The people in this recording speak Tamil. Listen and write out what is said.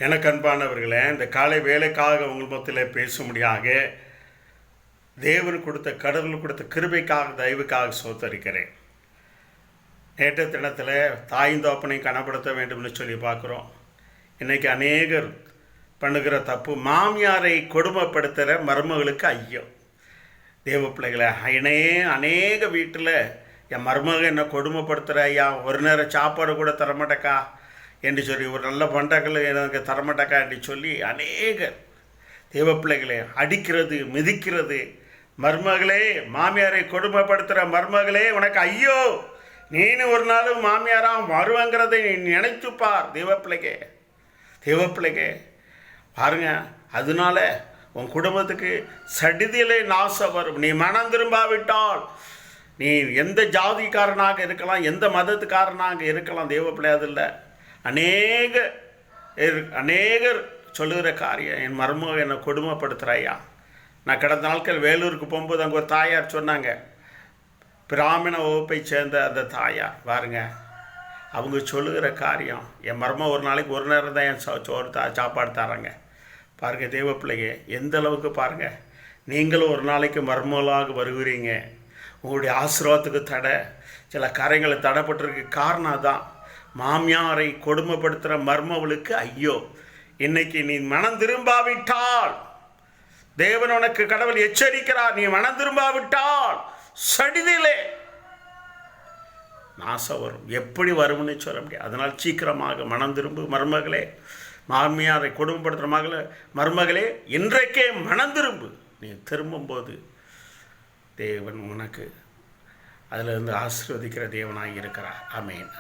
எனக்கு அன்பானவர்களே, இந்த காலை வேலைக்காக உங்கள் மத்தியில் பேசும்படியாக தேவன் கொடுத்த கடவுள் கொடுத்த கிருபைக்காக தயவுக்காக சோத்தரிக்கிறேன். நேற்று தினத்தில் தாய்ந்தோப்பனை கனப்படுத்த வேண்டும்னு சொல்லி பார்க்குறோம். இன்றைக்கி அநேகர் பண்ணுகிற தப்பு, மாமியாரை கொடுமைப்படுத்துகிற மருமகளுக்கு ஐயோ. தேவ பிள்ளைகளை அநேக வீட்டில் என் மருமக என்னை கொடுமைப்படுத்துகிற ஐயா, ஒரு நேரம் சாப்பாடு கூட தரமாட்டேக்கா என்று சொல்லி, ஒரு நல்ல பண்டங்கள் எனக்கு தரமாட்டேக்கா என்று சொல்லி அநேகர் தேவ பிள்ளைகளை அடிக்கிறது, மிதிக்கிறது. மருமகளே, மாமியாரை கொடுமைப்படுத்துகிற மருமகளே, உனக்கு ஐயோ, நீனு ஒரு நாள் மாமியாராக வருவாங்கிறதை நினைத்துப்பார். தேவ பிள்ளைங்க பாருங்க, அதனால உன் குடும்பத்துக்கு சடிதியிலே நாசம் வரும். நீ மனம் திரும்பாவிட்டால், நீ எந்த ஜாதிக்காரனாக இருக்கலாம், எந்த மதத்துக்காரனாக இருக்கலாம், தேவ பிள்ளை அதில் அநேகர் சொல்லுகிற காரியம், என் மருமக என்னை கொடுமைப்படுத்துகிறாயா. நான் கடந்த நாட்கள் வேலூருக்கு போகும்போது அங்கே ஒரு தாயார் சொன்னாங்க, பிராமண வகுப்பை சேர்ந்த அந்த தாயார் பாருங்க, அவங்க சொல்லுகிற காரியம், என் மருமக ஒரு நாளைக்கு ஒரு நேரம் தான் என் சோறு சாப்பாடு தராங்க. பாருங்கள் தேவ பிள்ளைங்க, எந்த அளவுக்கு பாருங்கள், நீங்களும் ஒரு நாளைக்கு மருமகளாக வருகிறீங்க. உங்களுடைய ஆசீர்வாதத்துக்கு சில காரியங்களை தடைப்பட்டிருக்கு. காரணம் தான், மாமியாரை கொடுமைப்படுத்துகிற மருமவளுக்கு ஐயோ. இன்னைக்கு நீ மனம் திரும்பாவிட்டால், தேவன் உனக்கு கடவுள் எச்சரிக்கிறார், நீ மனம் திரும்பாவிட்டால் சடிதிலே நாசம் வரும். எப்படி வரும்னு சொல்ல முடியாது. அதனால் சீக்கிரமாக மனம் திரும்பு மருமகளே. மாமியாரை கொடுமைப்படுத்துகிற மருமகளே, இன்றைக்கே மனம் திரும்பு. நீ திரும்பும்போது தேவன் உனக்கு அதிலிருந்து ஆசீர்வதிக்கிற தேவனாக இருக்கிறார். ஆமென்.